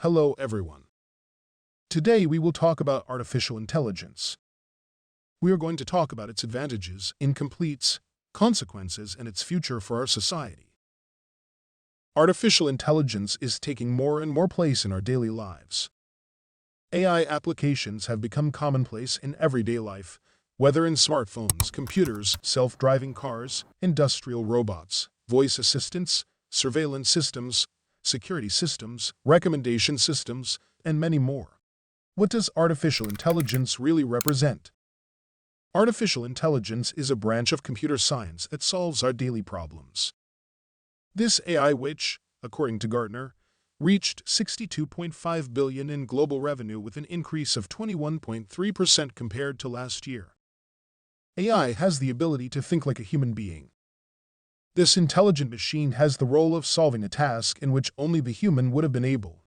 Hello, everyone. Today we will talk about artificial intelligence. We are going to talk about its advantages, incompletes, consequences, and its future for our society. Artificial intelligence is taking more and more place in our daily lives. AI applications have become commonplace in everyday life, whether in smartphones, computers, self-driving cars, industrial robots, voice assistants, surveillance systems, security systems, recommendation systems, and many more. What does artificial intelligence really represent? Artificial intelligence is a branch of computer science that solves our daily problems. This AI, which, according to Gartner, reached $62.5 billion in global revenue with an increase of 21.3% compared to last year. AI has the ability to think like a human being. This intelligent machine has the role of solving a task in which only the human would have been able.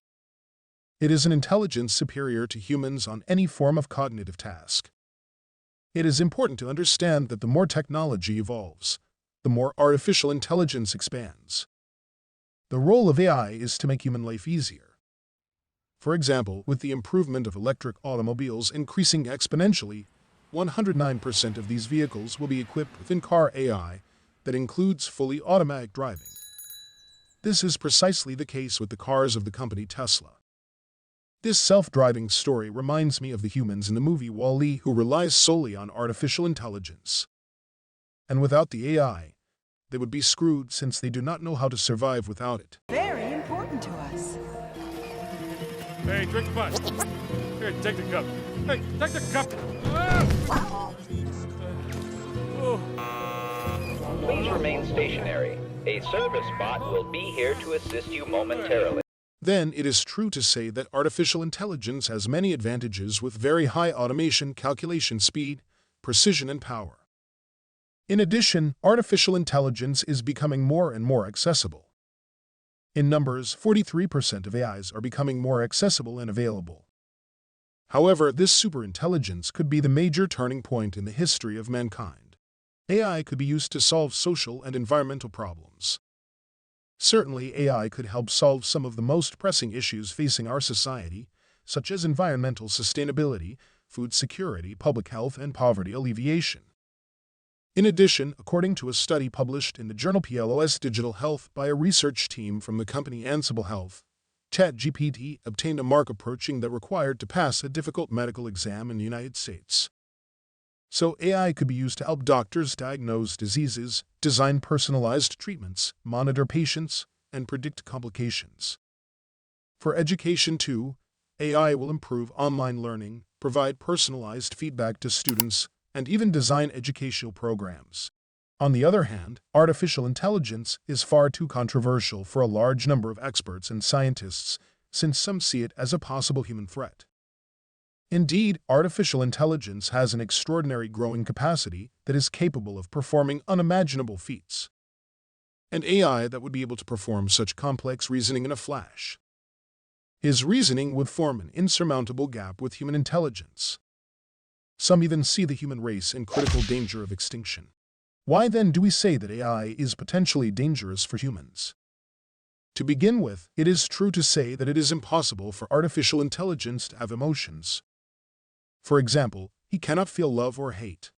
It is an intelligence superior to humans on any form of cognitive task. It is important to understand that the more technology evolves, the more artificial intelligence expands. The role of AI is to make human life easier. For example, with the improvement of electric automobiles increasing exponentially, 109% of these vehicles will be equipped with in-car AI that includes fully automatic driving. This is precisely the case with the cars of the company Tesla. This self-driving story reminds me of the humans in the movie Wall-E who relies solely on artificial intelligence. And without the AI, they would be screwed since they do not know how to survive without it. Very important to us. Hey, drink fast. Here, take the cup. Hey, take the cup. Please remain stationary. A service bot will be here to assist you momentarily. Then it is true to say that artificial intelligence has many advantages with very high automation, calculation speed, precision, and power. In addition, artificial intelligence is becoming more and more accessible. In numbers, 43% of AIs are becoming more accessible and available. However, this superintelligence could be the major turning point in the history of mankind. AI could be used to solve social and environmental problems. Certainly, AI could help solve some of the most pressing issues facing our society, such as environmental sustainability, food security, public health, and poverty alleviation. In addition, according to a study published in the journal PLOS Digital Health by a research team from the company Ansible Health, ChatGPT obtained a mark approaching that required to pass a difficult medical exam in the United States. So AI could be used to help doctors diagnose diseases, design personalized treatments, monitor patients, and predict complications. For education too, AI will improve online learning, provide personalized feedback to students, and even design educational programs. On the other hand, artificial intelligence is far too controversial for a large number of experts and scientists, since some see it as a possible human threat. Indeed, artificial intelligence has an extraordinary growing capacity that is capable of performing unimaginable feats. An AI that would be able to perform such complex reasoning in a flash. His reasoning would form an insurmountable gap with human intelligence. Some even see the human race in critical danger of extinction. Why then do we say that AI is potentially dangerous for humans? To begin with, it is true to say that it is impossible for artificial intelligence to have emotions. For example, he cannot feel love or hate.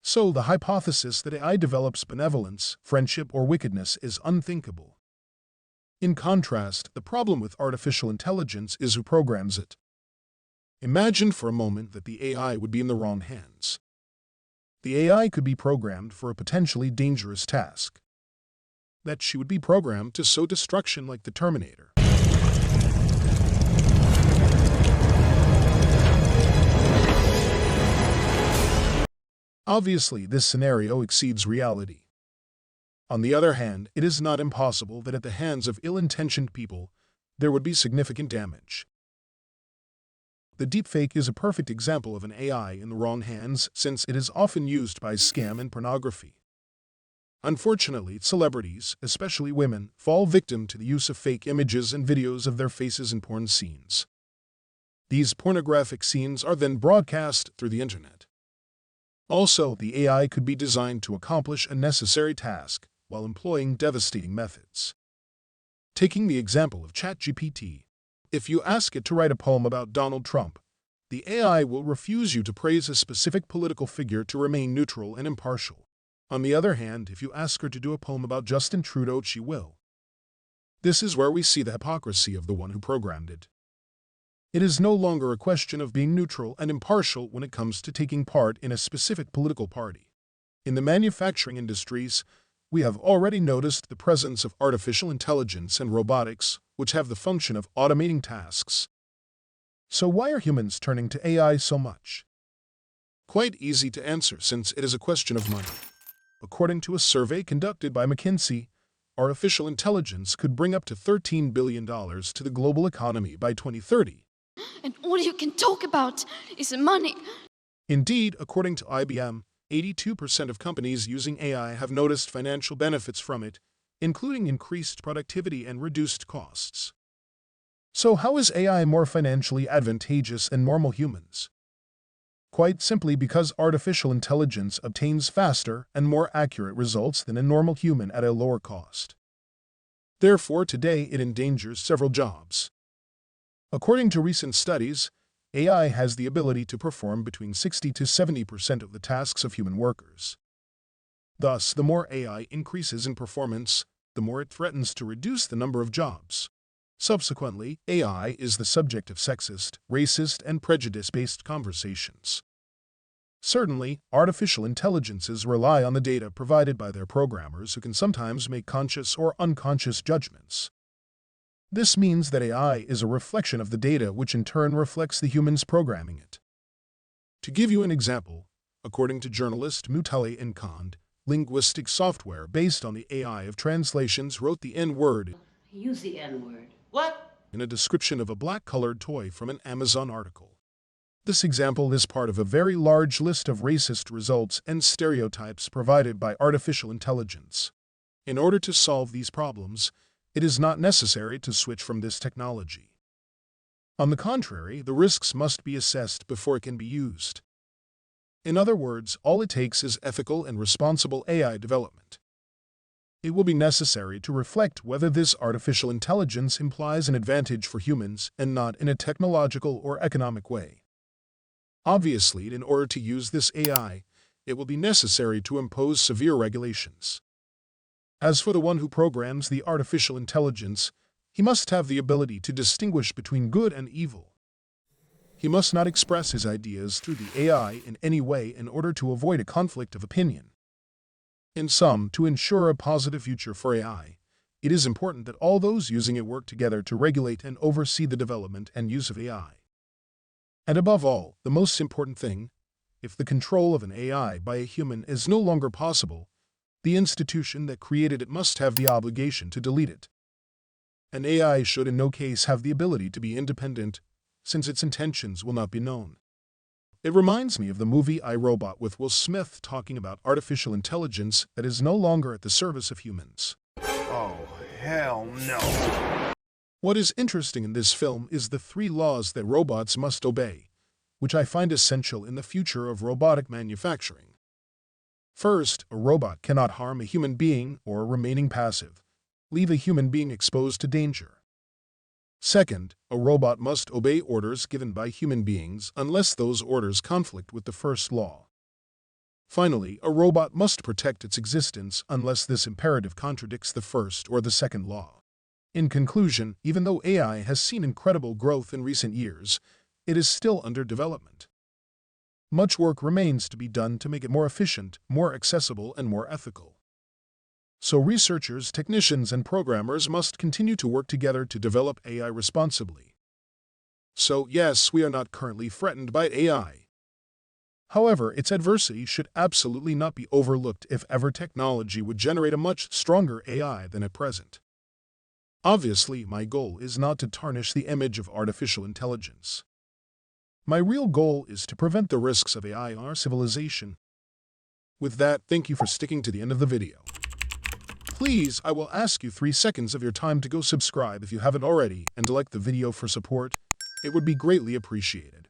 So the hypothesis that AI develops benevolence, friendship, or wickedness is unthinkable. In contrast, the problem with artificial intelligence is who programs it. Imagine for a moment that the AI would be in the wrong hands. The AI could be programmed for a potentially dangerous task. That she would be programmed to sow destruction like the Terminator. Obviously, this scenario exceeds reality. On the other hand, it is not impossible that at the hands of ill-intentioned people, there would be significant damage. The deepfake is a perfect example of an AI in the wrong hands since it is often used by scam and pornography. Unfortunately, celebrities, especially women, fall victim to the use of fake images and videos of their faces in porn scenes. These pornographic scenes are then broadcast through the internet. Also, the AI could be designed to accomplish a necessary task while employing devastating methods. Taking the example of ChatGPT, If you ask it to write a poem about Donald Trump, the AI will refuse you to praise a specific political figure to remain neutral and impartial. On the other hand, if you ask her to do a poem about Justin Trudeau, she will. This is where we see the hypocrisy of the one who programmed it. It is no longer a question of being neutral and impartial when it comes to taking part in a specific political party. In the manufacturing industries, we have already noticed the presence of artificial intelligence and robotics, which have the function of automating tasks. So why are humans turning to AI so much? Quite easy to answer, since it is a question of money. According to a survey conducted by McKinsey, artificial intelligence could bring up to $13 billion to the global economy by 2030. And all you can talk about is money. Indeed, according to IBM, 82% of companies using AI have noticed financial benefits from it, including increased productivity and reduced costs. So how is AI more financially advantageous than normal humans? Quite simply because artificial intelligence obtains faster and more accurate results than a normal human at a lower cost. Therefore, today it endangers several jobs. According to recent studies, AI has the ability to perform between 60 to 70% of the tasks of human workers. Thus, the more AI increases in performance, the more it threatens to reduce the number of jobs. Subsequently, AI is the subject of sexist, racist, and prejudice-based conversations. Certainly, artificial intelligences rely on the data provided by their programmers, who can sometimes make conscious or unconscious judgments. This means that AI is a reflection of the data, which in turn reflects the humans programming it. To give you an example, according to journalist Mutale Nkand, linguistic software based on the AI of translations wrote the N-word. Use the N-word. What? In a description of a black-colored toy from an Amazon article. This example is part of a very large list of racist results and stereotypes provided by artificial intelligence. In order to solve these problems, it is not necessary to switch from this technology. On the contrary, the risks must be assessed before it can be used. In other words, all it takes is ethical and responsible AI development. It will be necessary to reflect whether this artificial intelligence implies an advantage for humans and not in a technological or economic way. Obviously, in order to use this AI, it will be necessary to impose severe regulations. As for the one who programs the artificial intelligence, he must have the ability to distinguish between good and evil. He must not express his ideas through the AI in any way in order to avoid a conflict of opinion. In sum, to ensure a positive future for AI, it is important that all those using it work together to regulate and oversee the development and use of AI. And above all, the most important thing, if the control of an AI by a human is no longer possible, the institution that created it must have the obligation to delete it. An AI should in no case have the ability to be independent, since its intentions will not be known. It reminds me of the movie I, Robot with Will Smith talking about artificial intelligence that is no longer at the service of humans. Oh, hell no. What is interesting in this film is the 3 laws that robots must obey, which I find essential in the future of robotic manufacturing. First, a robot cannot harm a human being or, remaining passive, leave a human being exposed to danger. Second, a robot must obey orders given by human beings unless those orders conflict with the first law. Finally, a robot must protect its existence unless this imperative contradicts the first or the second law. In conclusion, even though AI has seen incredible growth in recent years, it is still under development. Much work remains to be done to make it more efficient, more accessible, and more ethical. So researchers, technicians, and programmers must continue to work together to develop AI responsibly. So yes, we are not currently threatened by AI. However, its adversity should absolutely not be overlooked if ever technology would generate a much stronger AI than at present. Obviously, my goal is not to tarnish the image of artificial intelligence. My real goal is to prevent the risks of AI on our civilization. With that, thank you for sticking to the end of the video. Please, I will ask you 3 seconds of your time to go subscribe if you haven't already and to like the video for support. It would be greatly appreciated.